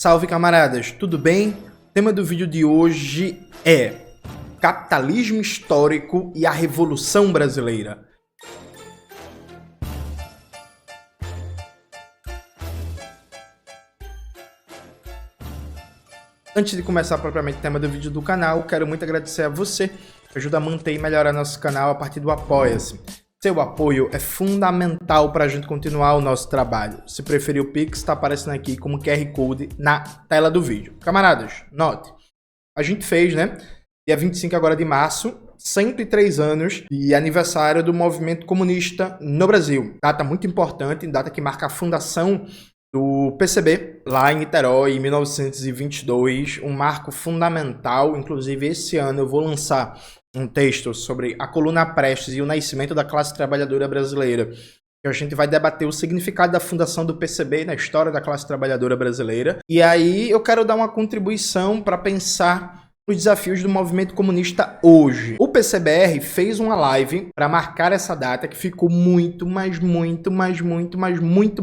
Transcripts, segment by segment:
Salve camaradas, tudo bem? O tema do vídeo de hoje é capitalismo histórico e a Revolução Brasileira. Antes de começar propriamente o tema do vídeo do canal, quero muito agradecer a você que ajuda a manter e melhorar nosso canal a partir do Apoia-se. Seu apoio é fundamental para a gente continuar o nosso trabalho. Se preferir o Pix, está aparecendo aqui como QR Code na tela do vídeo. Camaradas, note, a gente fez, dia 25 agora de março, 103 anos de aniversário do movimento comunista no Brasil. Data muito importante, data que marca a fundação do PCB, lá em Niterói, em 1922, um marco fundamental. Inclusive, esse ano eu vou lançar um texto sobre a coluna Prestes e o nascimento da classe trabalhadora brasileira, que a gente vai debater o significado da fundação do PCB na história da classe trabalhadora brasileira. E aí eu quero dar uma contribuição para pensar os desafios do movimento comunista hoje. O PCBR fez uma live para marcar essa data que ficou muito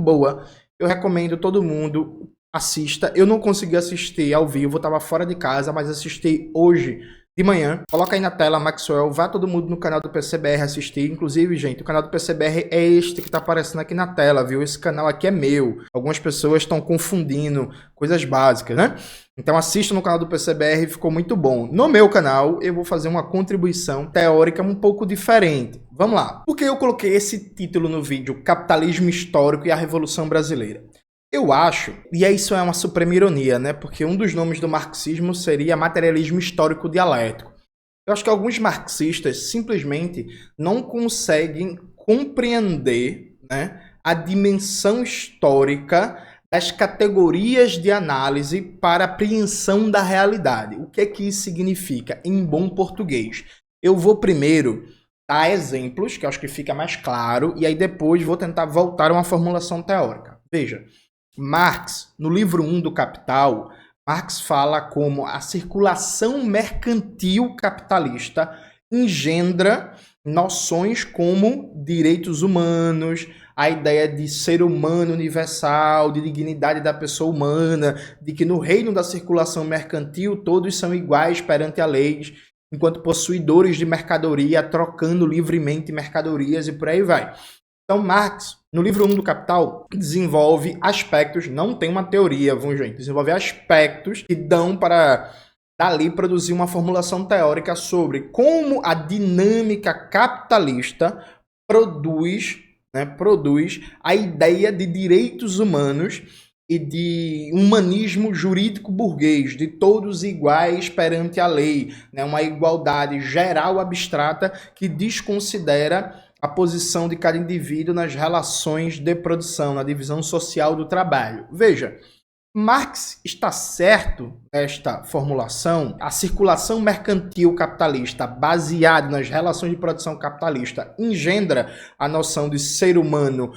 boa. Eu recomendo todo mundo assista. Eu não consegui assistir ao vivo, estava fora de casa, mas assisti hoje de manhã. Coloca aí na tela, Maxwell, vá todo mundo no canal do PCBR assistir. Inclusive, gente, o canal do PCBR é este que está aparecendo aqui na tela, viu? Esse canal aqui é meu. Algumas pessoas estão confundindo coisas básicas, né? Então assista no canal do PCBR, ficou muito bom. No meu canal, eu vou fazer uma contribuição teórica um pouco diferente. Vamos lá. Por que eu coloquei esse título no vídeo, Capitalismo Histórico e a Revolução Brasileira? Eu acho, e isso é uma suprema ironia, porque um dos nomes do marxismo seria materialismo histórico dialético. Eu acho que alguns marxistas simplesmente não conseguem compreender, a dimensão histórica das categorias de análise para apreensão da realidade. O que é que isso significa em bom português? Eu vou primeiro dar exemplos, que eu acho que fica mais claro, e aí depois vou tentar voltar a uma formulação teórica. Veja, Marx, no livro 1 do Capital, Marx fala como a circulação mercantil capitalista engendra noções como direitos humanos, a ideia de ser humano universal, de dignidade da pessoa humana, de que no reino da circulação mercantil todos são iguais perante a lei, enquanto possuidores de mercadoria, trocando livremente mercadorias e por aí vai. Então, Marx, no livro 1 do Capital, desenvolve aspectos, não tem uma teoria, gente, desenvolve aspectos que dão para, dali, produzir uma formulação teórica sobre como a dinâmica capitalista produz a ideia de direitos humanos e de humanismo jurídico burguês, de todos iguais perante a lei, uma igualdade geral abstrata que desconsidera a posição de cada indivíduo nas relações de produção, na divisão social do trabalho. Veja, Marx está certo nesta formulação. A circulação mercantil capitalista baseada nas relações de produção capitalista engendra a noção de ser humano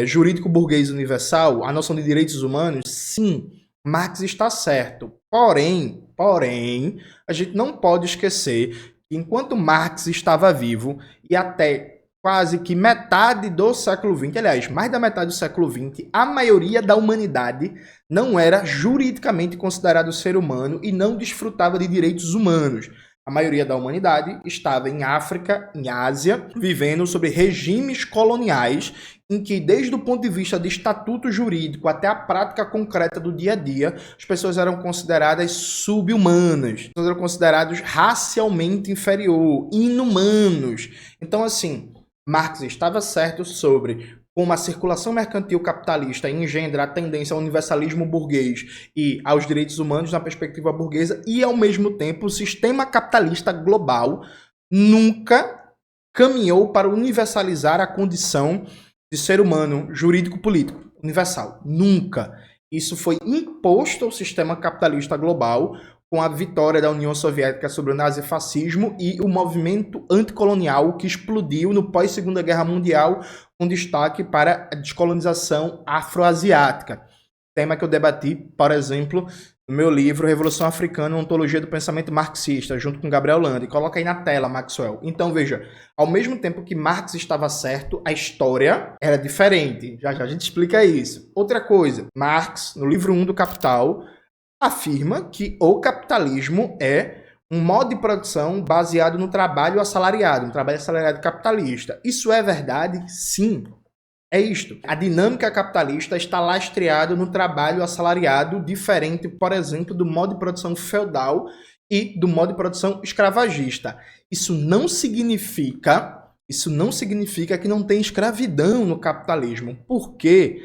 jurídico burguês universal, a noção de direitos humanos? Sim, Marx está certo. Porém, a gente não pode esquecer que enquanto Marx estava vivo e até quase que metade do século XX, aliás, mais da metade do século XX, a maioria da humanidade não era juridicamente considerado ser humano e não desfrutava de direitos humanos. A maioria da humanidade estava em África, em Ásia, vivendo sob regimes coloniais em que, desde o ponto de vista de estatuto jurídico até a prática concreta do dia a dia, as pessoas eram consideradas sub-humanas, eram considerados racialmente inferior, inumanos. Então, assim, Marx estava certo sobre como a circulação mercantil capitalista engendra a tendência ao universalismo burguês e aos direitos humanos na perspectiva burguesa, e, ao mesmo tempo, o sistema capitalista global nunca caminhou para universalizar a condição de ser humano jurídico-político universal. Nunca. Isso foi imposto ao sistema capitalista global com a vitória da União Soviética sobre o nazifascismo e o movimento anticolonial que explodiu no pós-Segunda Guerra Mundial, com destaque para a descolonização afroasiática. Tema que eu debati, por exemplo, no meu livro Revolução Africana, Ontologia do Pensamento Marxista, junto com Gabriel Lande. Coloca aí na tela, Maxwell. Então, veja, ao mesmo tempo que Marx estava certo, a história era diferente. Já a gente explica isso. Outra coisa, Marx, no livro 1 do Capital, afirma que o capitalismo é um modo de produção baseado no trabalho assalariado, no trabalho assalariado capitalista. Isso é verdade? Sim. É isto. A dinâmica capitalista está lastreada no trabalho assalariado, diferente, por exemplo, do modo de produção feudal e do modo de produção escravagista. Isso não significa que não tem escravidão no capitalismo. Por quê?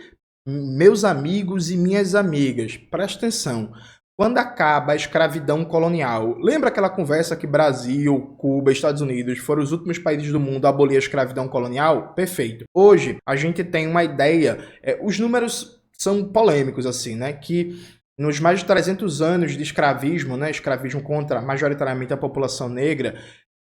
Meus amigos e minhas amigas, presta atenção. Quando acaba a escravidão colonial, lembra aquela conversa que Brasil, Cuba, Estados Unidos foram os últimos países do mundo a abolir a escravidão colonial? Perfeito. Hoje, a gente tem uma ideia, os números são polêmicos, assim, né? Que nos mais de 300 anos de escravismo, né? Escravismo contra majoritariamente a população negra,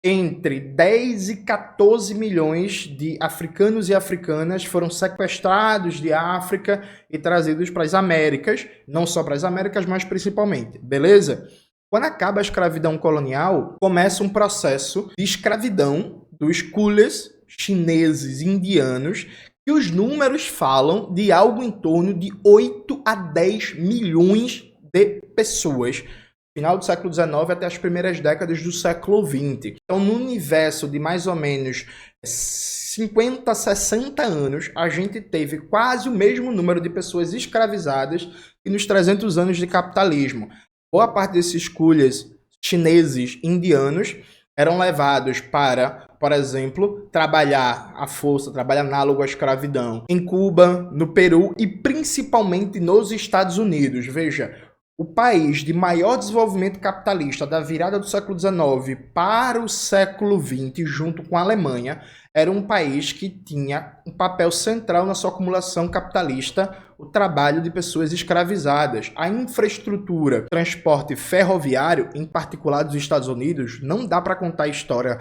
entre 10 e 14 milhões de africanos e africanas foram sequestrados de África e trazidos para as Américas, não só para as Américas, mas principalmente, beleza? Quando acaba a escravidão colonial, começa um processo de escravidão dos coolies chineses e indianos, que os números falam de algo em torno de 8 a 10 milhões de pessoas, final do século XIX até as primeiras décadas do século XX. Então, no universo de mais ou menos 50, 60 anos, a gente teve quase o mesmo número de pessoas escravizadas que nos 300 anos de capitalismo. Boa parte desses coolies chineses, indianos, eram levados para, por exemplo, trabalhar à força, trabalho análogo à escravidão em Cuba, no Peru e principalmente nos Estados Unidos. Veja, o país de maior desenvolvimento capitalista da virada do século XIX para o século XX, junto com a Alemanha, era um país que tinha um papel central na sua acumulação capitalista, o trabalho de pessoas escravizadas. A infraestrutura, transporte ferroviário, em particular dos Estados Unidos, não dá para contar a história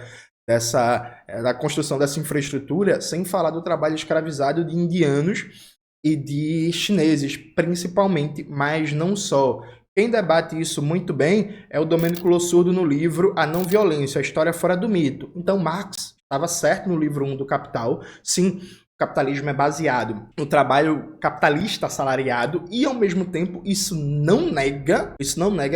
da construção dessa infraestrutura sem falar do trabalho escravizado de indianos e de chineses, principalmente, mas não só. Quem debate isso muito bem é o Domênico Lossurdo no livro A Não Violência, a História Fora do Mito. Então, Marx estava certo no livro 1 do Capital. Sim, o capitalismo é baseado no trabalho capitalista assalariado e, ao mesmo tempo, isso não nega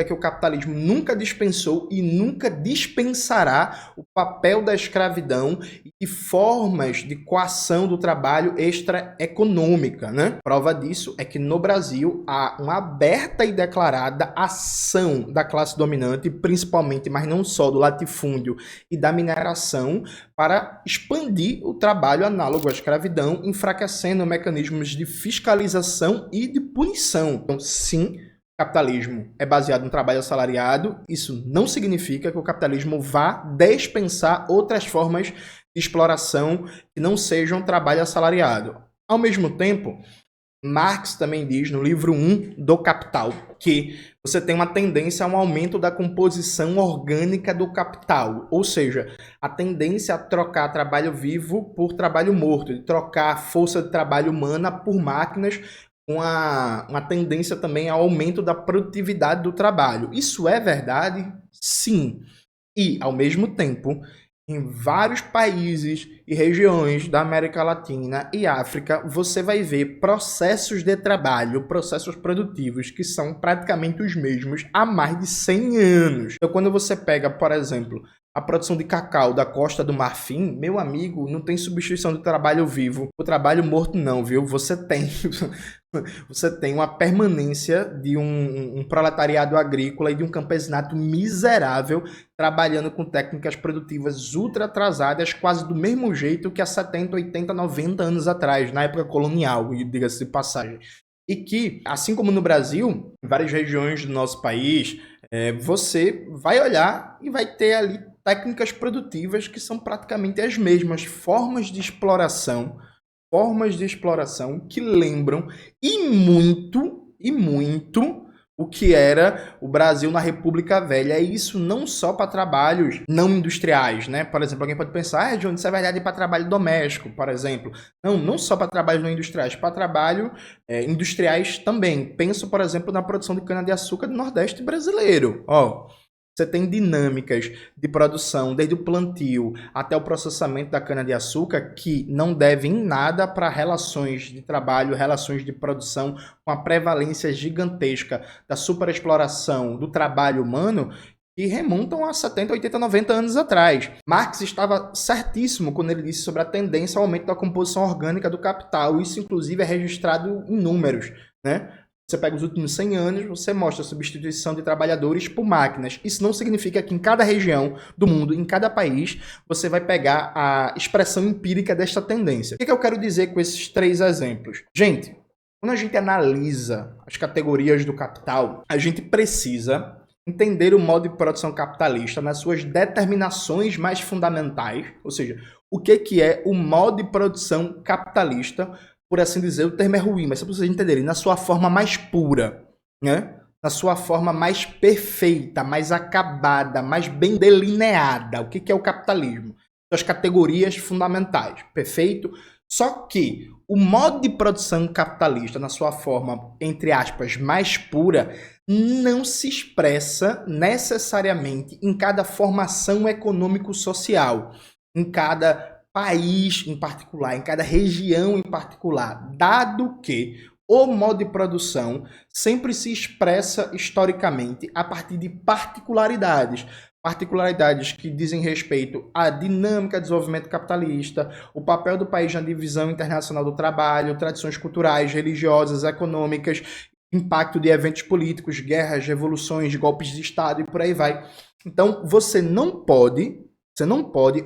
que o capitalismo nunca dispensou e nunca dispensará o papel da escravidão e formas de coação do trabalho extraeconômica, né? Prova disso é que no Brasil há uma aberta e declarada ação da classe dominante, principalmente, mas não só, do latifúndio e da mineração, para expandir o trabalho análogo à escravidão, enfraquecendo mecanismos de fiscalização e de punição. Então, sim, o capitalismo é baseado no trabalho assalariado. Isso não significa que o capitalismo vá dispensar outras formas de exploração que não sejam trabalho assalariado. Ao mesmo tempo, Marx também diz no livro 1 do Capital que você tem uma tendência a um aumento da composição orgânica do capital, ou seja, a tendência a trocar trabalho vivo por trabalho morto, de trocar a força de trabalho humana por máquinas, com uma tendência também ao aumento da produtividade do trabalho. Isso é verdade? Sim. E, ao mesmo tempo, em vários países e regiões da América Latina e África, você vai ver processos de trabalho, processos produtivos, que são praticamente os mesmos há mais de 100 anos. Então, quando você pega, por exemplo, a produção de cacau da Costa do Marfim, meu amigo, não tem substituição do trabalho vivo. O trabalho morto não, viu? Você tem uma permanência de um proletariado agrícola e de um campesinato miserável trabalhando com técnicas produtivas ultra atrasadas, quase do mesmo jeito que há 70, 80, 90 anos atrás, na época colonial, diga-se de passagem. E que, assim como no Brasil, em várias regiões do nosso país, você vai olhar e vai ter ali técnicas produtivas que são praticamente as mesmas formas de exploração que lembram e muito o que era o Brasil na República Velha. E isso não só para trabalhos não industriais, né? Por exemplo, alguém pode pensar, Johnny, isso é verdade para trabalho doméstico, por exemplo. Não só para trabalhos não industriais, para trabalho industriais também. Penso, por exemplo, na produção de cana-de-açúcar do Nordeste brasileiro. Você tem dinâmicas de produção, desde o plantio até o processamento da cana-de-açúcar, que não devem em nada para relações de trabalho, relações de produção, com a prevalência gigantesca da superexploração do trabalho humano, que remontam a 70, 80, 90 anos atrás. Marx estava certíssimo quando ele disse sobre a tendência ao aumento da composição orgânica do capital. Isso, inclusive, é registrado em números, né? Você pega os últimos 100 anos, você mostra a substituição de trabalhadores por máquinas. Isso não significa que em cada região do mundo, em cada país, você vai pegar a expressão empírica desta tendência. O que eu quero dizer com esses 3 exemplos? Gente, quando a gente analisa as categorias do capital, a gente precisa entender o modo de produção capitalista nas suas determinações mais fundamentais, ou seja, o que é o modo de produção capitalista. Por assim dizer, o termo é ruim, mas só para vocês entenderem, na sua forma mais pura, né? Na sua forma mais perfeita, mais acabada, mais bem delineada. O que é o capitalismo? As categorias fundamentais, perfeito? Só que o modo de produção capitalista, na sua forma, entre aspas, mais pura, não se expressa necessariamente em cada formação econômico-social, em cada país em particular, em cada região em particular, dado que o modo de produção sempre se expressa historicamente a partir de particularidades que dizem respeito à dinâmica de desenvolvimento capitalista, o papel do país na divisão internacional do trabalho, tradições culturais, religiosas, econômicas, impacto de eventos políticos, guerras, revoluções, golpes de Estado e por aí vai. Então, você não pode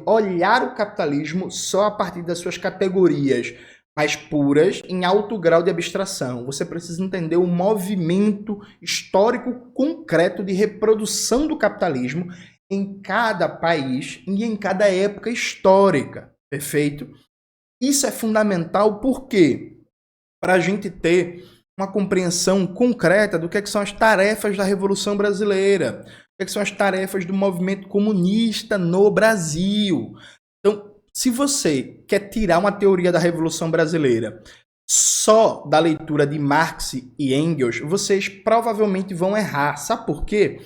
olhar o capitalismo só a partir das suas categorias mais puras, em alto grau de abstração. Você precisa entender o movimento histórico concreto de reprodução do capitalismo em cada país e em cada época histórica. Perfeito? Isso é fundamental porque para a gente ter uma compreensão concreta do que são as tarefas da Revolução Brasileira, o que são as tarefas do movimento comunista no Brasil. Então, se você quer tirar uma teoria da Revolução Brasileira só da leitura de Marx e Engels, vocês provavelmente vão errar. Sabe por quê?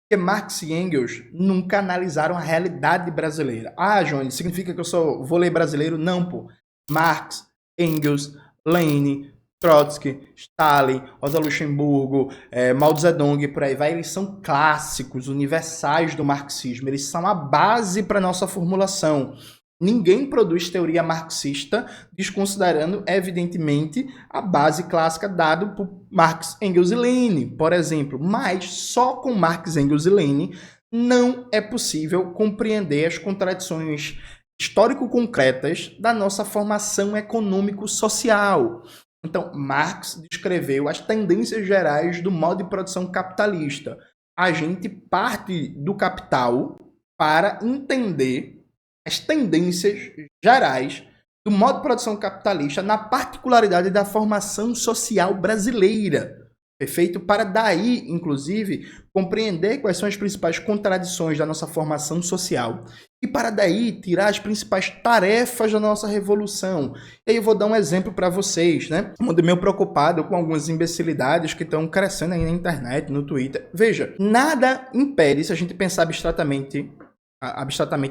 Porque Marx e Engels nunca analisaram a realidade brasileira. Ah, Johnny, significa que eu só vou ler brasileiro? Não, pô. Marx, Engels, Lenin, Trotsky, Stalin, Rosa Luxemburgo, Mao Zedong, por aí vai, eles são clássicos, universais do marxismo, eles são a base para a nossa formulação. Ninguém produz teoria marxista desconsiderando, evidentemente, a base clássica dada por Marx, Engels e Lenin, por exemplo. Mas só com Marx, Engels e Lenin não é possível compreender as contradições histórico-concretas da nossa formação econômico-social. Então, Marx descreveu as tendências gerais do modo de produção capitalista. A gente parte do capital para entender as tendências gerais do modo de produção capitalista na particularidade da formação social brasileira. Perfeito? Para daí, inclusive, compreender quais são as principais contradições da nossa formação social. E para daí, tirar as principais tarefas da nossa revolução. E aí eu vou dar um exemplo para vocês, né? Eu ando meio preocupado com algumas imbecilidades que estão crescendo aí na internet, no Twitter. Veja, nada impede, se a gente pensar abstratamente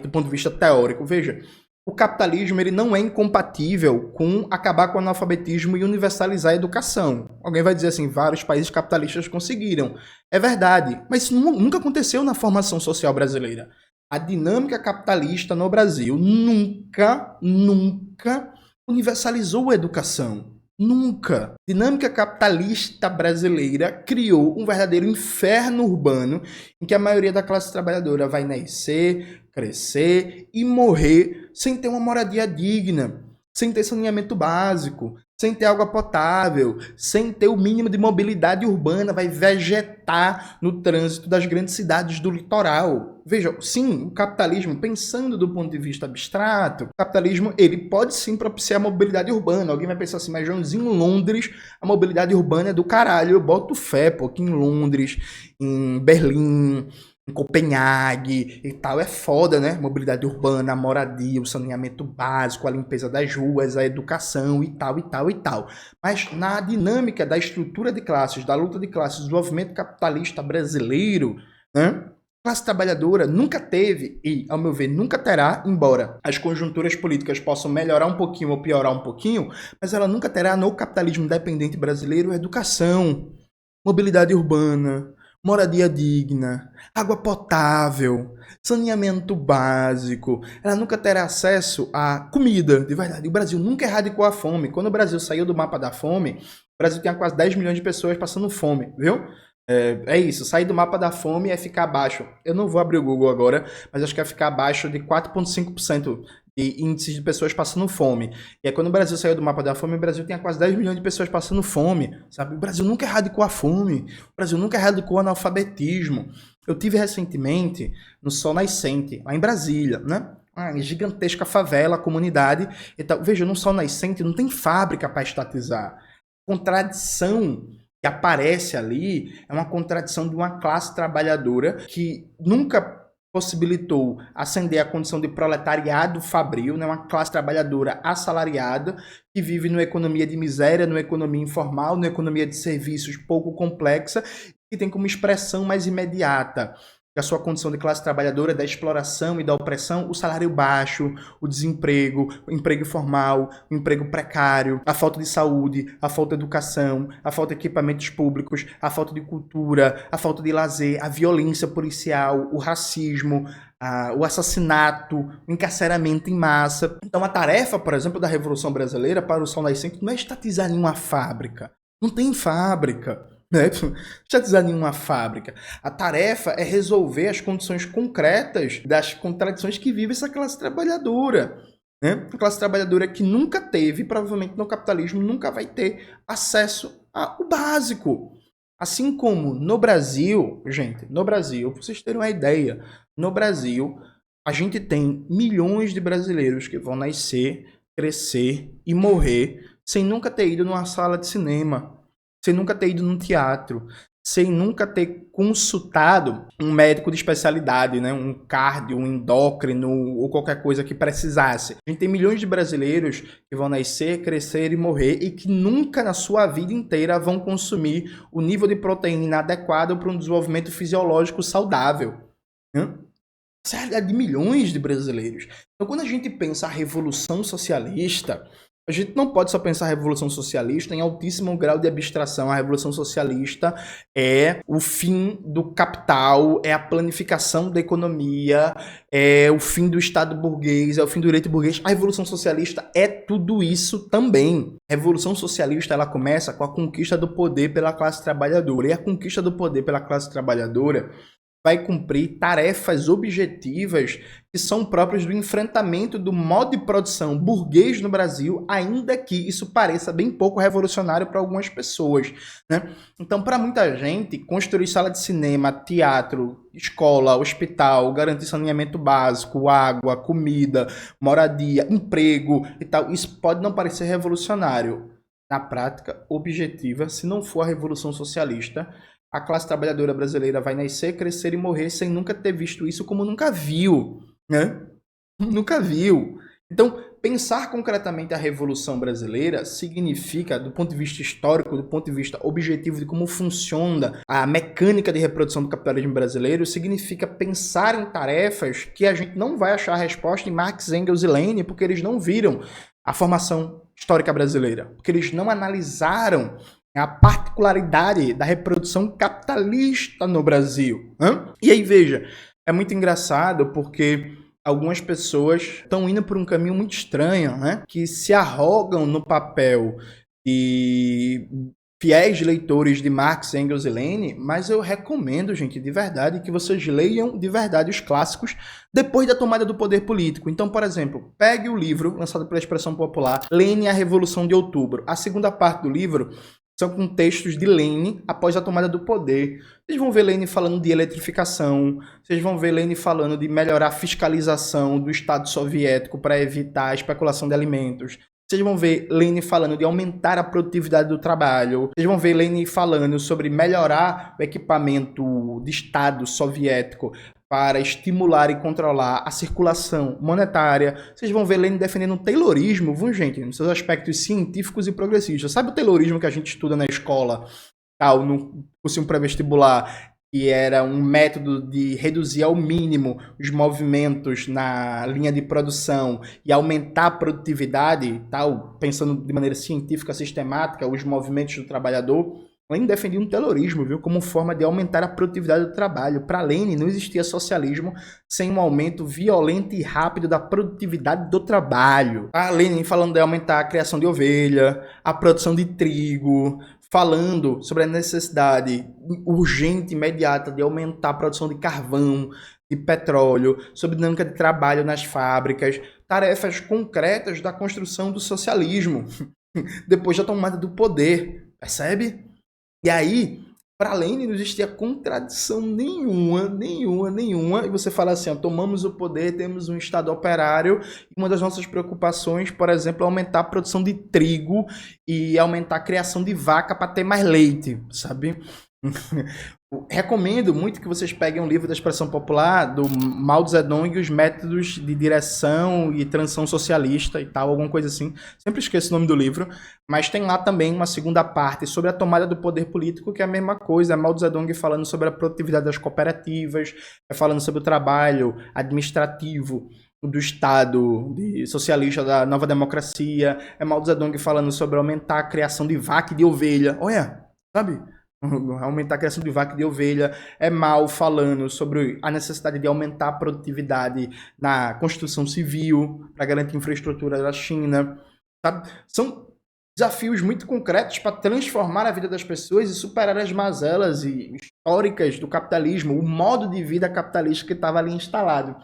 do ponto de vista teórico, veja, o capitalismo ele não é incompatível com acabar com o analfabetismo e universalizar a educação. Alguém vai dizer assim, vários países capitalistas conseguiram. É verdade, mas isso nunca aconteceu na formação social brasileira. A dinâmica capitalista no Brasil nunca universalizou a educação. Nunca. A dinâmica capitalista brasileira criou um verdadeiro inferno urbano em que a maioria da classe trabalhadora vai nascer, crescer e morrer sem ter uma moradia digna, sem ter saneamento básico, sem ter água potável, sem ter o mínimo de mobilidade urbana, vai vegetar no trânsito das grandes cidades do litoral. Veja, sim, o capitalismo, pensando do ponto de vista abstrato, o capitalismo ele pode sim propiciar a mobilidade urbana. Alguém vai pensar assim, mas Joãozinho, em Londres, a mobilidade urbana é do caralho. Eu boto fé, pô, que em Londres, em Berlim, em Copenhague e tal, é foda, né? Mobilidade urbana, a moradia, o saneamento básico, a limpeza das ruas, a educação e tal, e tal, e tal. Mas na dinâmica da estrutura de classes, da luta de classes, do movimento capitalista brasileiro, né? classe trabalhadora nunca teve e, ao meu ver, nunca terá, embora as conjunturas políticas possam melhorar um pouquinho ou piorar um pouquinho, mas ela nunca terá no capitalismo dependente brasileiro educação, mobilidade urbana, moradia digna, água potável, saneamento básico. Ela nunca terá acesso a comida, de verdade. O Brasil nunca erradicou a fome. Quando o Brasil saiu do mapa da fome, o Brasil tinha quase 10 milhões de pessoas passando fome, viu? É isso, sair do mapa da fome é ficar abaixo. Eu não vou abrir o Google agora, mas acho que é ficar abaixo de 4,5% de índices de pessoas passando fome. E aí, quando o Brasil saiu do mapa da fome, o Brasil tinha quase 10 milhões de pessoas passando fome, sabe? O Brasil nunca erradicou a fome, o Brasil nunca erradicou o analfabetismo. Eu tive recentemente no Sol Nascente, lá em Brasília, né? Uma gigantesca favela, comunidade e tal. Veja, no Sol Nascente não tem fábrica para estatizar. Contradição que aparece ali é uma contradição de uma classe trabalhadora que nunca possibilitou ascender à condição de proletariado fabril, né? Uma classe trabalhadora assalariada que vive numa economia de miséria, numa economia informal, numa economia de serviços pouco complexa, que tem como expressão mais imediata da sua condição de classe trabalhadora, da exploração e da opressão, o salário baixo, o desemprego, o emprego informal, o emprego precário, a falta de saúde, a falta de educação, a falta de equipamentos públicos, a falta de cultura, a falta de lazer, a violência policial, o racismo, o assassinato, o encarceramento em massa. Então a tarefa, por exemplo, da Revolução Brasileira para o Sol Nascente não é estatizar nenhuma fábrica. Não tem fábrica. Estatizar nenhuma fábrica. A tarefa é resolver as condições concretas das contradições que vive essa classe trabalhadora. Né? A classe trabalhadora que nunca teve, provavelmente no capitalismo, nunca vai ter acesso ao básico. Assim como no Brasil, gente, no Brasil, para vocês terem uma ideia, no Brasil, a gente tem milhões de brasileiros que vão nascer, crescer e morrer sem nunca ter ido numa sala de cinema, sem nunca ter ido num teatro, sem nunca ter consultado um médico de especialidade, né? Um cardio, um endócrino ou qualquer coisa que precisasse. A gente tem milhões de brasileiros que vão nascer, crescer e morrer e que nunca na sua vida inteira vão consumir o nível de proteína adequado para um desenvolvimento fisiológico saudável. Né? Essa é a realidade de milhões de brasileiros. Então, quando a gente pensa a revolução socialista, a gente não pode só pensar a Revolução Socialista em altíssimo grau de abstração. A Revolução Socialista é o fim do capital, é a planificação da economia, é o fim do Estado burguês, é o fim do direito burguês. A Revolução Socialista é tudo isso também. A Revolução Socialista ela começa com a conquista do poder pela classe trabalhadora. E a conquista do poder pela classe trabalhadora vai cumprir tarefas objetivas que são próprias do enfrentamento do modo de produção burguês no Brasil, ainda que isso pareça bem pouco revolucionário para algumas pessoas. Né? Então, para muita gente, construir sala de cinema, teatro, escola, hospital, garantir saneamento básico, água, comida, moradia, emprego e tal, isso pode não parecer revolucionário. Na prática, objetiva, se não for a Revolução Socialista, a classe trabalhadora brasileira vai nascer, crescer e morrer sem nunca ter visto isso como nunca viu, né? Nunca viu. Então, pensar concretamente a Revolução Brasileira significa, do ponto de vista histórico, do ponto de vista objetivo de como funciona a mecânica de reprodução do capitalismo brasileiro, significa pensar em tarefas que a gente não vai achar a resposta em Marx, Engels e Lenin, porque eles não viram a formação histórica brasileira, porque eles não analisaram a particularidade da reprodução capitalista no Brasil. Né? E aí, veja, é muito engraçado porque algumas pessoas estão indo por um caminho muito estranho, né? Que se arrogam no papel de fiéis leitores de Marx, Engels e Lenin, mas eu recomendo, gente, de verdade, que vocês leiam de verdade os clássicos depois da tomada do poder político. Então, por exemplo, pegue o livro, lançado pela Expressão Popular, Lenin e a Revolução de Outubro. A segunda parte do livro são com textos de Lenin após a tomada do poder. Vocês vão ver Lenin falando de eletrificação, vocês vão ver Lenin falando de melhorar a fiscalização do Estado soviético para evitar a especulação de alimentos. Vocês vão ver Lenin falando de aumentar a produtividade do trabalho. Vocês vão ver Lenin falando sobre melhorar o equipamento de Estado soviético para estimular e controlar a circulação monetária. Vocês vão ver Lenin defendendo o taylorismo, viu, gente? Nos seus aspectos científicos e progressistas. Sabe o taylorismo que a gente estuda na escola, tal, no cursinho pré-vestibular, que era um método de reduzir ao mínimo os movimentos na linha de produção e aumentar a produtividade, tal, pensando de maneira científica, sistemática, os movimentos do trabalhador. Lenin defendia um terrorismo, viu, como forma de aumentar a produtividade do trabalho. Para Lenin, não existia socialismo sem um aumento violento e rápido da produtividade do trabalho. A Lenin falando de aumentar a criação de ovelha, a produção de trigo, falando sobre a necessidade urgente, imediata de aumentar a produção de carvão, de petróleo, sobre dinâmica de trabalho nas fábricas, tarefas concretas da construção do socialismo, depois da tomada do poder, percebe? E aí, para Lenin não existia contradição nenhuma, e você fala assim, ó, tomamos o poder, temos um Estado operário, e uma das nossas preocupações, por exemplo, é aumentar a produção de trigo e aumentar a criação de vaca para ter mais leite, sabe? Recomendo muito que vocês peguem um livro da expressão popular do Mao Zedong e os métodos de direção e transição socialista e tal, alguma coisa assim. Sempre esqueço o nome do livro, mas tem lá também uma segunda parte sobre a tomada do poder político, que é a mesma coisa. É Mao Zedong falando sobre a produtividade das cooperativas, falando sobre o trabalho administrativo do Estado socialista da nova democracia. É Mao Zedong falando sobre aumentar a criação de vaca e de ovelha. Olha, sabe? Aumentar a criação de vaca e de ovelha. É Mao falando sobre a necessidade de aumentar a produtividade na construção civil para garantir a infraestrutura da China, sabe? São desafios muito concretos para transformar a vida das pessoas e superar as mazelas históricas do capitalismo, o modo de vida capitalista que estava ali instalado.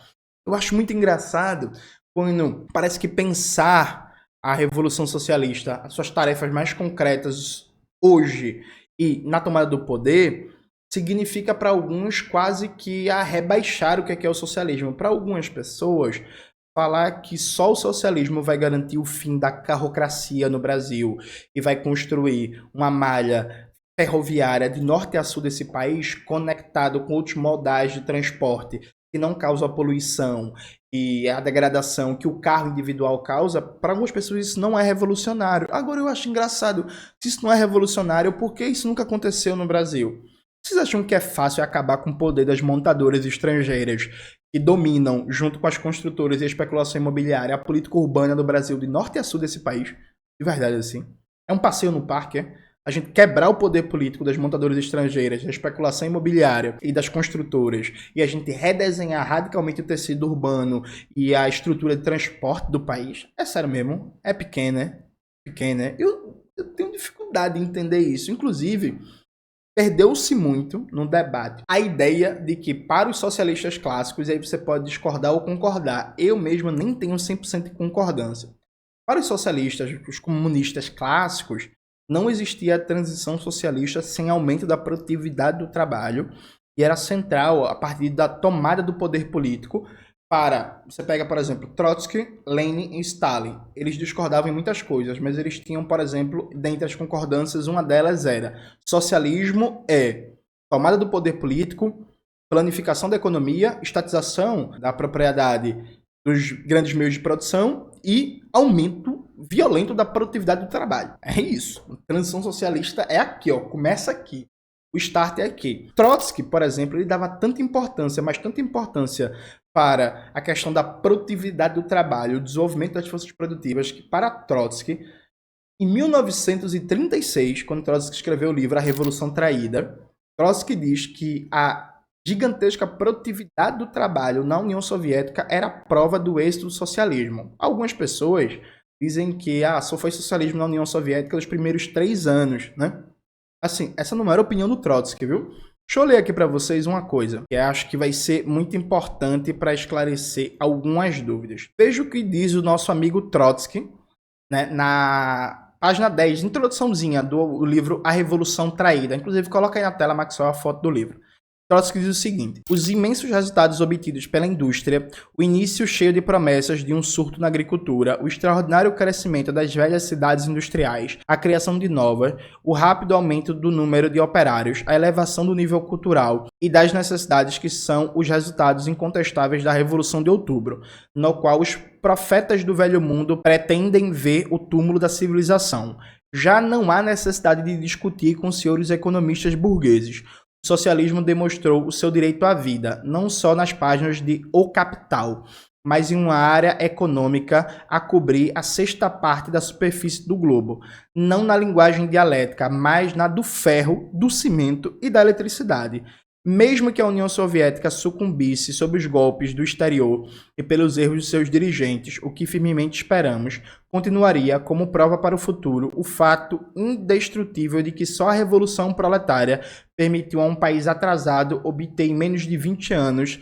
Eu acho muito engraçado quando parece que pensar a Revolução Socialista, as suas tarefas mais concretas hoje e na tomada do poder, significa para alguns quase que a rebaixar o que é o socialismo. Para algumas pessoas, falar que só o socialismo vai garantir o fim da carrocracia no Brasil e vai construir uma malha ferroviária de norte a sul desse país, conectado com outros modais de transporte que não causam a poluição e a degradação que o carro individual causa, para algumas pessoas isso não é revolucionário. Agora eu acho engraçado, se isso não é revolucionário, por que isso nunca aconteceu no Brasil? Vocês acham que é fácil acabar com o poder das montadoras estrangeiras que dominam, junto com as construtoras e a especulação imobiliária, a política urbana do Brasil, de norte a sul desse país? De verdade, assim. É um passeio no parque, é? A gente quebrar o poder político das montadoras estrangeiras, da especulação imobiliária e das construtoras, e a gente redesenhar radicalmente o tecido urbano e a estrutura de transporte do país. É sério mesmo? É pequeno, né? Pequeno, né? Eu tenho dificuldade em entender isso. Inclusive, perdeu-se muito no debate a ideia de que para os socialistas clássicos, e aí você pode discordar ou concordar, eu mesmo nem tenho 100% de concordância. Para os socialistas, os comunistas clássicos, não existia a transição socialista sem aumento da produtividade do trabalho, e era central a partir da tomada do poder político para... Você pega, por exemplo, Trotsky, Lenin e Stalin. Eles discordavam em muitas coisas, mas eles tinham, por exemplo, dentre as concordâncias, uma delas era: socialismo é tomada do poder político, planificação da economia, estatização da propriedade dos grandes meios de produção e aumento violento da produtividade do trabalho. É isso. A transição socialista é aqui, ó. Começa aqui. O start é aqui. Trotsky, por exemplo, ele dava tanta importância, mas tanta importância para a questão da produtividade do trabalho, o desenvolvimento das forças produtivas, que para Trotsky, em 1936, quando Trotsky escreveu o livro A Revolução Traída, Trotsky diz que a gigantesca produtividade do trabalho na União Soviética era prova do êxito do socialismo. Algumas pessoas dizem que só foi socialismo na União Soviética nos primeiros 3 anos, né? Assim, essa não era a opinião do Trotsky, viu? Deixa eu ler aqui para vocês uma coisa, que eu acho que vai ser muito importante para esclarecer algumas dúvidas. Veja o que diz o nosso amigo Trotsky, né, na página 10, introduçãozinha do livro A Revolução Traída. Inclusive, coloca aí na tela, Maxwell, a foto do livro. Trotsky diz o seguinte: os imensos resultados obtidos pela indústria, o início cheio de promessas de um surto na agricultura, o extraordinário crescimento das velhas cidades industriais, a criação de novas, o rápido aumento do número de operários, a elevação do nível cultural e das necessidades que são os resultados incontestáveis da Revolução de Outubro, no qual os profetas do Velho Mundo pretendem ver o túmulo da civilização. Já não há necessidade de discutir com os senhores economistas burgueses. o socialismo demonstrou o seu direito à vida, não só nas páginas de O Capital, mas em uma área econômica a cobrir a sexta parte da superfície do globo, não na linguagem dialética, mas na do ferro, do cimento e da eletricidade. Mesmo que a União Soviética sucumbisse sob os golpes do exterior e pelos erros de seus dirigentes, o que firmemente esperamos, continuaria, como prova para o futuro, o fato indestrutível de que só a Revolução Proletária permitiu a um país atrasado obter em menos de 20 anos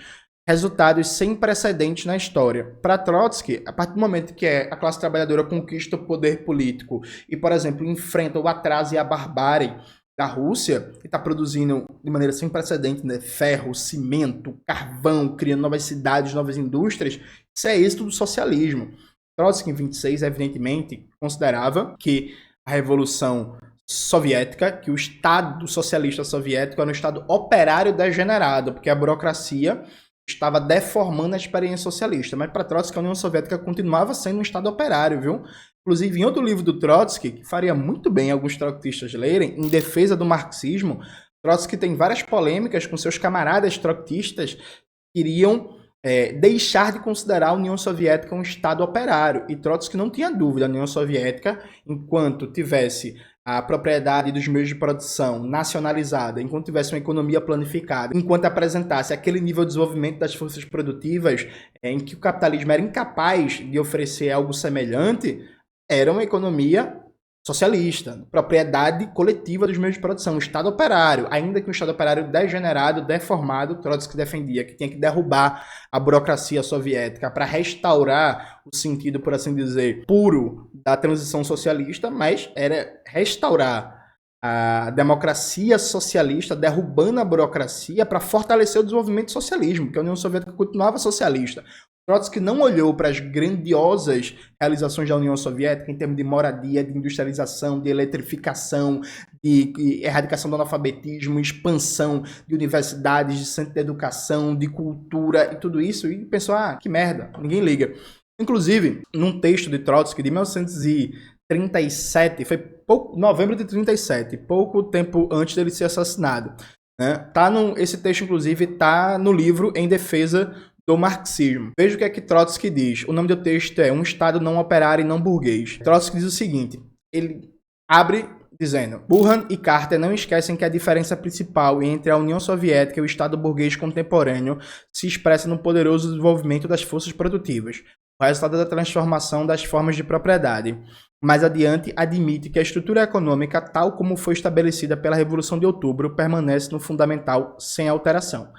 resultados sem precedentes na história. Para Trotsky, a partir do momento que a classe trabalhadora conquista o poder político e, por exemplo, enfrenta o atraso e a barbárie da Rússia, que está produzindo de maneira sem precedentes, né, ferro, cimento, carvão, criando novas cidades, novas indústrias, isso é êxito do socialismo. Trotsky, em 26, evidentemente, considerava que a Revolução Soviética, que o Estado socialista soviético era um Estado operário degenerado, porque a burocracia estava deformando a experiência socialista. Mas para Trotsky, a União Soviética continuava sendo um Estado operário, viu? Inclusive, em outro livro do Trotsky, que faria muito bem alguns trotskistas lerem, Em Defesa do Marxismo, Trotsky tem várias polêmicas com seus camaradas trotskistas que queriam deixar de considerar a União Soviética um Estado operário. E Trotsky não tinha dúvida, a União Soviética, enquanto tivesse a propriedade dos meios de produção nacionalizada, enquanto tivesse uma economia planificada, enquanto apresentasse aquele nível de desenvolvimento das forças produtivas em que o capitalismo era incapaz de oferecer algo semelhante, era uma economia socialista, propriedade coletiva dos meios de produção, um Estado operário, ainda que um Estado operário degenerado, deformado. Trotsky defendia que tinha que derrubar a burocracia soviética para restaurar o sentido, por assim dizer, puro da transição socialista, mas era restaurar a democracia socialista, derrubando a burocracia para fortalecer o desenvolvimento do socialismo, porque a União Soviética continuava socialista. Trotsky não olhou para as grandiosas realizações da União Soviética em termos de moradia, de industrialização, de eletrificação, de erradicação do analfabetismo, expansão de universidades, de centro de educação, de cultura e tudo isso, e pensou, que merda, ninguém liga. Inclusive, num texto de Trotsky de 1937, foi novembro de 37, pouco tempo antes dele ser assassinado, né? Esse texto, inclusive, está no livro Em Defesa do Marxismo. Veja o que é que Trotsky diz. O nome do texto é Um Estado Não Operário e Não Burguês. Trotsky diz o seguinte, ele abre dizendo: Burhan e Carter não esquecem que a diferença principal entre a União Soviética e o Estado burguês contemporâneo se expressa no poderoso desenvolvimento das forças produtivas, o resultado da transformação das formas de propriedade. Mais adiante, admite que a estrutura econômica, tal como foi estabelecida pela Revolução de Outubro, permanece no fundamental sem alteração.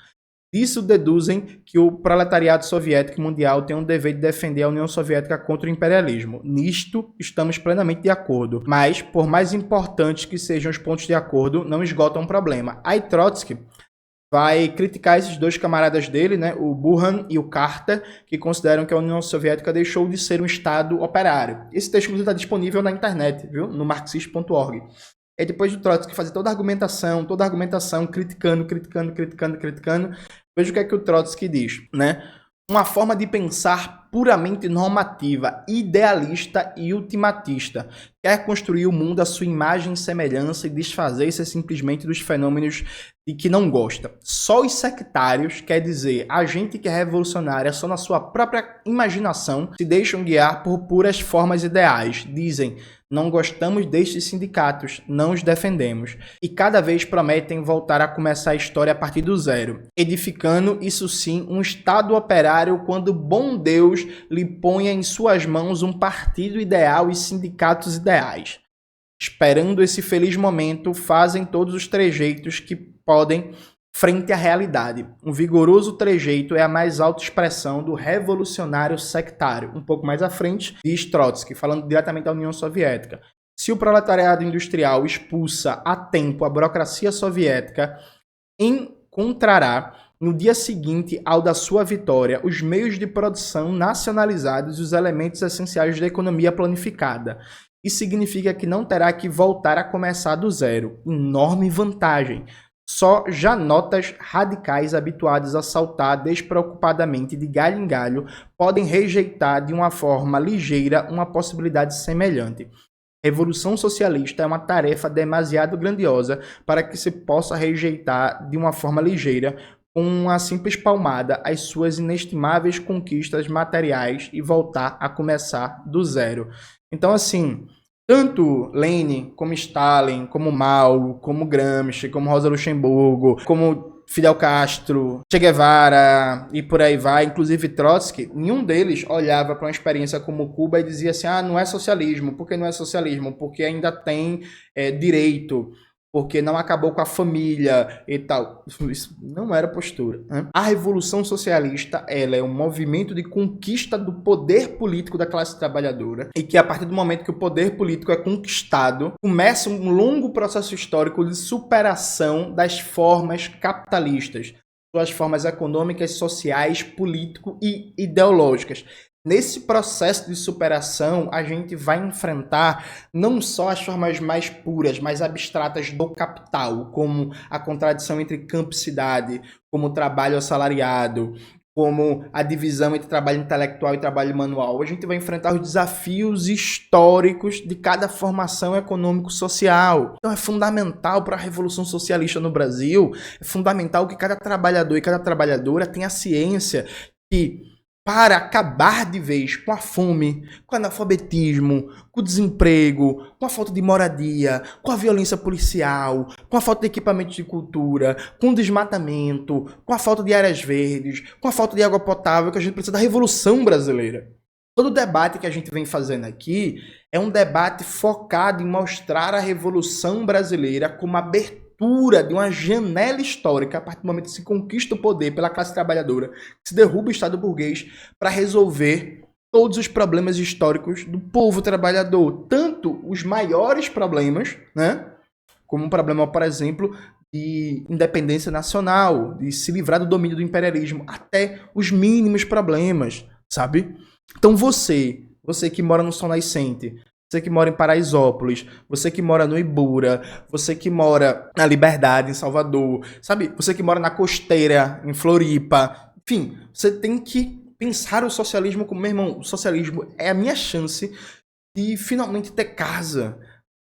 Disso deduzem que o proletariado soviético mundial tem o dever de defender a União Soviética contra o imperialismo. Nisto estamos plenamente de acordo. Mas, por mais importantes que sejam os pontos de acordo, não esgotam o problema. Aí Trotsky vai criticar esses dois camaradas dele, né, o Burhan e o Carter, que consideram que a União Soviética deixou de ser um Estado operário. Esse texto, inclusive, está disponível na internet, viu? No marxist.org. E depois do Trotsky fazer toda a argumentação, criticando, veja o que é que o Trotsky diz, né? Uma forma de pensar puramente normativa, idealista e ultimatista. Quer construir o mundo à sua imagem e semelhança e desfazer-se simplesmente dos fenômenos de que não gosta. Só os sectários, quer dizer, a gente que é revolucionária só na sua própria imaginação, se deixam guiar por puras formas ideais. Dizem: não gostamos destes sindicatos, não os defendemos. E cada vez prometem voltar a começar a história a partir do zero, edificando, isso sim, um Estado operário quando bom Deus lhe ponha em suas mãos um partido ideal e sindicatos ideais. Esperando esse feliz momento, fazem todos os trejeitos que podem frente à realidade. Um vigoroso trejeito é a mais alta expressão do revolucionário sectário. Um pouco mais à frente, diz Trotsky, falando diretamente da União Soviética. Se o proletariado industrial expulsa a tempo a burocracia soviética, encontrará no dia seguinte ao da sua vitória os meios de produção nacionalizados e os elementos essenciais da economia planificada. Isso significa que não terá que voltar a começar do zero. Enorme vantagem. Só já notas radicais habituados a saltar despreocupadamente de galho em galho podem rejeitar de uma forma ligeira uma possibilidade semelhante. Revolução socialista é uma tarefa demasiado grandiosa para que se possa rejeitar de uma forma ligeira, com uma simples palmada, as suas inestimáveis conquistas materiais e voltar a começar do zero. Então, assim, tanto Lenin, como Stalin, como Mao, como Gramsci, como Rosa Luxemburgo, como Fidel Castro, Che Guevara e por aí vai, inclusive Trotsky, nenhum deles olhava para uma experiência como Cuba e dizia assim, não é socialismo. Por que não é socialismo? Porque ainda tem direito, porque não acabou com a família e tal. Isso não era postura, né? A Revolução Socialista, ela é um movimento de conquista do poder político da classe trabalhadora e que a partir do momento que o poder político é conquistado, começa um longo processo histórico de superação das formas capitalistas, suas formas econômicas, sociais, político e ideológicas. Nesse processo de superação, a gente vai enfrentar não só as formas mais puras, mais abstratas do capital, como a contradição entre campo e cidade, como o trabalho assalariado, como a divisão entre trabalho intelectual e trabalho manual. A gente vai enfrentar os desafios históricos de cada formação econômico-social. Então é fundamental para a Revolução Socialista no Brasil, é fundamental que cada trabalhador e cada trabalhadora tenha ciência que para acabar de vez com a fome, com o analfabetismo, com o desemprego, com a falta de moradia, com a violência policial, com a falta de equipamento de cultura, com o desmatamento, com a falta de áreas verdes, com a falta de água potável, que a gente precisa da Revolução Brasileira. Todo o debate que a gente vem fazendo aqui é um debate focado em mostrar a Revolução Brasileira como abertura de uma janela histórica, a partir do momento que se conquista o poder pela classe trabalhadora, que se derruba o Estado burguês, para resolver todos os problemas históricos do povo trabalhador. Tanto os maiores problemas, né, como um problema, por exemplo, de independência nacional, de se livrar do domínio do imperialismo, até os mínimos problemas, sabe? Então você que mora no Sol Nascente, você que mora em Paraisópolis, você que mora no Ibura, você que mora na Liberdade, em Salvador, sabe? Você que mora na Costeira, em Floripa. Enfim, você tem que pensar o socialismo como, meu irmão, o socialismo é a minha chance de finalmente ter casa,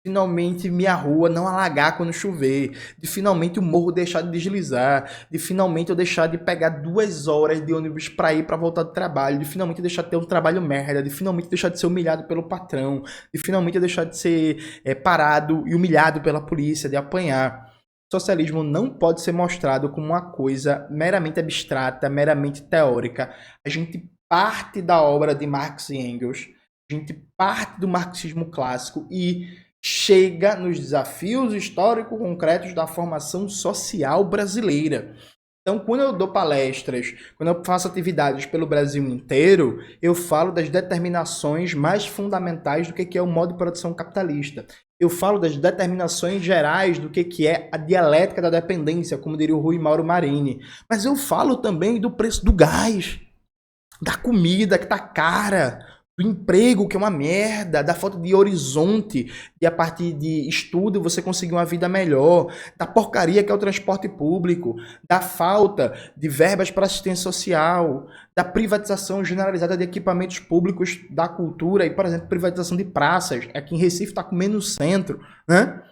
finalmente minha rua não alagar quando chover, de finalmente o morro deixar de deslizar, de finalmente eu deixar de pegar 2 horas de ônibus para ir para voltar do trabalho, de finalmente deixar de ter um trabalho merda, de finalmente deixar de ser humilhado pelo patrão, de finalmente deixar de ser parado e humilhado pela polícia, de apanhar. O socialismo não pode ser mostrado como uma coisa meramente abstrata, meramente teórica. A gente parte da obra de Marx e Engels, a gente parte do marxismo clássico e chega nos desafios históricos concretos da formação social brasileira. Então, quando eu dou palestras, quando eu faço atividades pelo Brasil inteiro, eu falo das determinações mais fundamentais do que é o modo de produção capitalista. Eu falo das determinações gerais do que é a dialética da dependência, como diria o Rui Mauro Marini. Mas eu falo também do preço do gás, da comida que tá cara, do emprego, que é uma merda, da falta de horizonte, e a partir de estudo você conseguir uma vida melhor, da porcaria que é o transporte público, da falta de verbas para assistência social, da privatização generalizada de equipamentos públicos da cultura, e, por exemplo, privatização de praças, aqui em Recife está comendo no centro, né?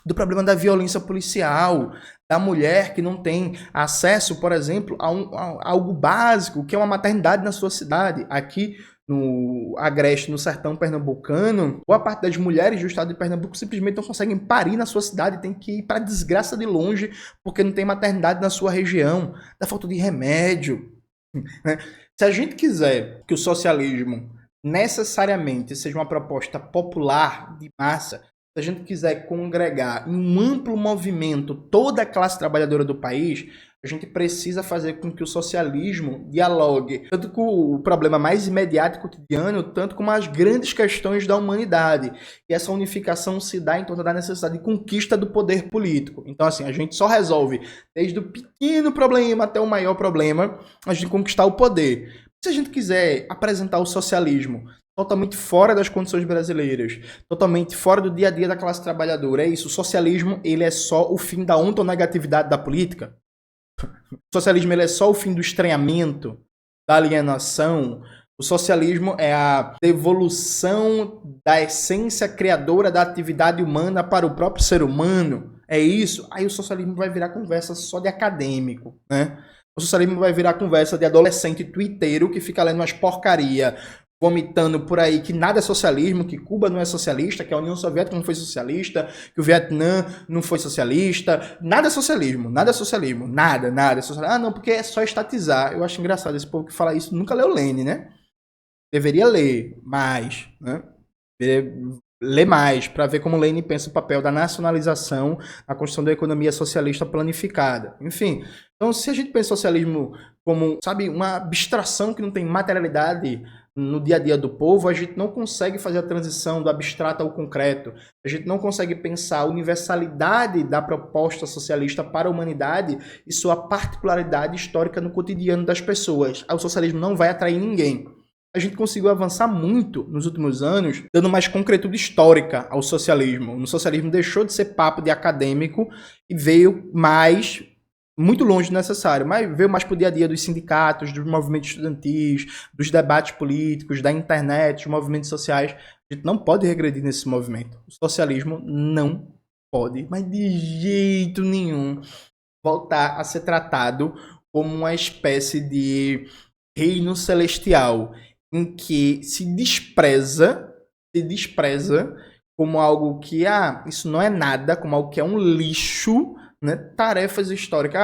Do problema da violência policial, da mulher que não tem acesso, por exemplo, a algo básico, que é uma maternidade na sua cidade. Aqui no Agreste, no sertão pernambucano, boa parte das mulheres do estado de Pernambuco simplesmente não conseguem parir na sua cidade, tem que ir para desgraça de longe porque não tem maternidade na sua região, da falta de remédio, né? Se a gente quiser que o socialismo necessariamente seja uma proposta popular de massa, se a gente quiser congregar em um amplo movimento toda a classe trabalhadora do país, a gente precisa fazer com que o socialismo dialogue tanto com o problema mais imediato e cotidiano, tanto com as grandes questões da humanidade. E essa unificação se dá em torno da necessidade de conquista do poder político. Então, assim, a gente só resolve desde o pequeno problema até o maior problema, a gente conquistar o poder. Se a gente quiser apresentar o socialismo totalmente fora das condições brasileiras, totalmente fora do dia a dia da classe trabalhadora, é isso, o socialismo ele é só o fim da ontonegatividade da política? O socialismo ele é só o fim do estranhamento, da alienação, O socialismo é a devolução da essência criadora da atividade humana para o próprio ser humano. É isso? Aí o socialismo vai virar conversa só de acadêmico, né? O socialismo vai virar conversa de adolescente twitteiro que fica lendo umas porcaria, vomitando por aí que nada é socialismo, que Cuba não é socialista, que a União Soviética não foi socialista, que o Vietnã não foi socialista. Nada é socialismo, nada é socialismo, nada é socialismo. Ah, não, porque é só estatizar. Eu acho engraçado esse povo que fala isso, nunca leu Lenin, né? Deveria ler mais, né? Ler mais para ver como Lenin pensa o papel da nacionalização na construção da economia socialista planificada. Enfim, então se a gente pensa o socialismo como, sabe, uma abstração que não tem materialidade no dia a dia do povo, a gente não consegue fazer a transição do abstrato ao concreto. A gente não consegue pensar a universalidade da proposta socialista para a humanidade e sua particularidade histórica no cotidiano das pessoas. O socialismo não vai atrair ninguém. A gente conseguiu avançar muito nos últimos anos, dando mais concretude histórica ao socialismo. O socialismo deixou de ser papo de acadêmico e veio mais, muito longe do necessário, mas veio mais para o dia a dia dos sindicatos, dos movimentos estudantis, dos debates políticos, da internet, dos movimentos sociais. A gente não pode regredir nesse movimento. O socialismo não pode, mas de jeito nenhum, voltar a ser tratado como uma espécie de reino celestial, em que se despreza como algo que, isso não é nada, como algo que é um lixo, né? Tarefas históricas.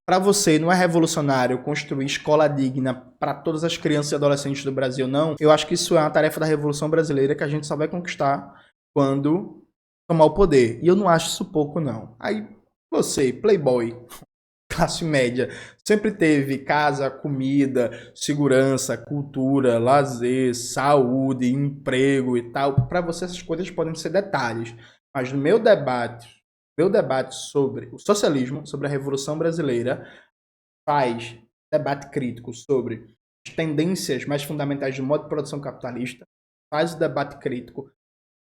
Para você não é revolucionário construir escola digna para todas as crianças e adolescentes do Brasil, não? Eu acho que isso é uma tarefa da Revolução Brasileira que a gente só vai conquistar quando tomar o poder. E eu não acho isso pouco, não. Aí você, playboy, classe média, sempre teve casa, comida, segurança, cultura, lazer, saúde, emprego e tal. Para você essas coisas podem ser detalhes. Mas no meu debate sobre o socialismo, sobre a Revolução Brasileira, faz debate crítico sobre as tendências mais fundamentais do modo de produção capitalista, faz o debate crítico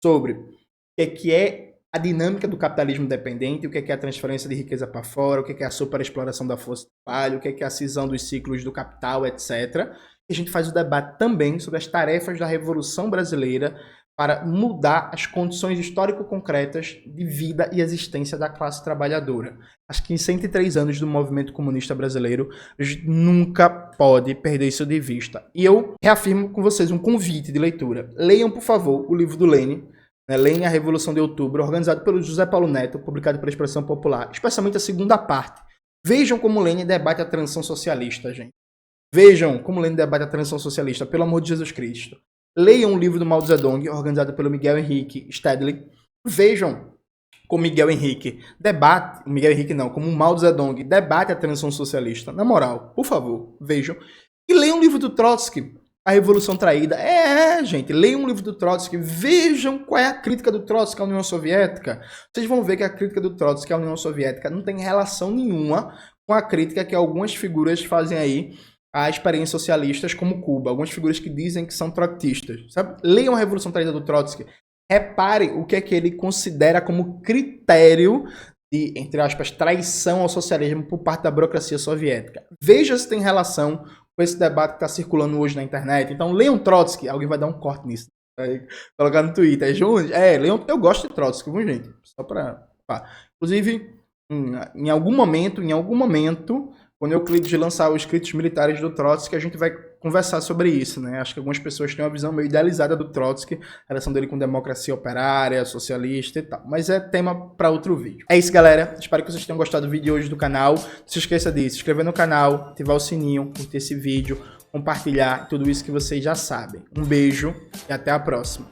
sobre o que é a dinâmica do capitalismo dependente, o que é a transferência de riqueza para fora, o que é a superexploração da força de trabalho, o que é a cisão dos ciclos do capital, etc. E a gente faz o debate também sobre as tarefas da Revolução Brasileira para mudar as condições histórico-concretas de vida e existência da classe trabalhadora. Acho que em 103 anos do movimento comunista brasileiro, a gente nunca pode perder isso de vista. E eu reafirmo com vocês um convite de leitura. Leiam, por favor, o livro do Lenin, Lenin, a Revolução de Outubro, organizado pelo José Paulo Neto, publicado pela Expressão Popular, especialmente a segunda parte. Vejam como Lenin debate a transição socialista, gente. Vejam como Lenin debate a transição socialista, pelo amor de Jesus Cristo. Leiam o livro do Mao Zedong, organizado pelo Miguel Henrique Stedley. Vejam como Miguel Henrique como Mao Zedong debate a transição socialista. Na moral, por favor, vejam. E leiam o livro do Trotsky, A Revolução Traída. Gente, leiam um livro do Trotsky, vejam qual é a crítica do Trotsky à União Soviética. Vocês vão ver que a crítica do Trotsky à União Soviética não tem relação nenhuma com a crítica que algumas figuras fazem aí a experiências socialistas como Cuba. Algumas figuras que dizem que são trotskistas, sabe? Leiam a Revolução Traída do Trotsky. Reparem o que é que ele considera como critério de, entre aspas, traição ao socialismo por parte da burocracia soviética. Veja se tem relação com esse debate que está circulando hoje na internet. Então, leiam Trotsky. Alguém vai dar um corte nisso. Vai colocar no Twitter. Leiam. Eu gosto de Trotsky, viu, gente? Só para... Inclusive, em algum momento, quando Euclides lançar os escritos militares do Trotsky, a gente vai conversar sobre isso, né? Acho que algumas pessoas têm uma visão meio idealizada do Trotsky, a relação dele com democracia operária, socialista e tal. Mas é tema para outro vídeo. É isso, galera. Espero que vocês tenham gostado do vídeo de hoje do canal. Não se esqueça de se inscrever no canal, ativar o sininho, curtir esse vídeo, compartilhar, tudo isso que vocês já sabem. Um beijo e até a próxima.